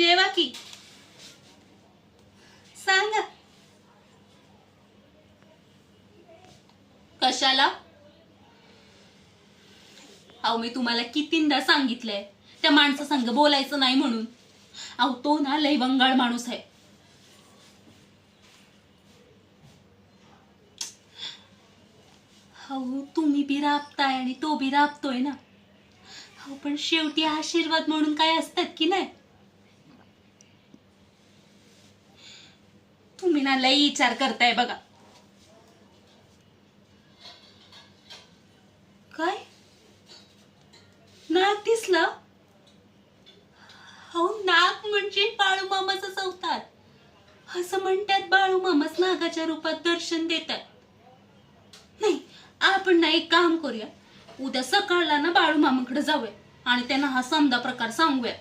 जेवा की. सांगा. कशाला? अहो मी तुम्हाला कितींदा सांगितलंय त्या माणसा संग बोलायचं नाही म्हणून. अहो तो ना लय वंगाळ माणूस आहे. अहो तुम्ही बी राबताय आणि तो बी राबतोय ना. अहो पण शेवटी आशीर्वाद म्हणून काय असतात की नाही. तुम्ही ना लई विचार करताय बघा. काय नाक दिसलं? हो नाक म्हणजे बाळूमामाचा अवतार. असं म्हणतात बाळूमामाच नागाच्या रूपात दर्शन देतात. नाही आपण ना एक काम करूया. उद्या सकाळला ना बाळूमामाकडे जाऊया आणि त्यांना हा समदा प्रकार सांगूया.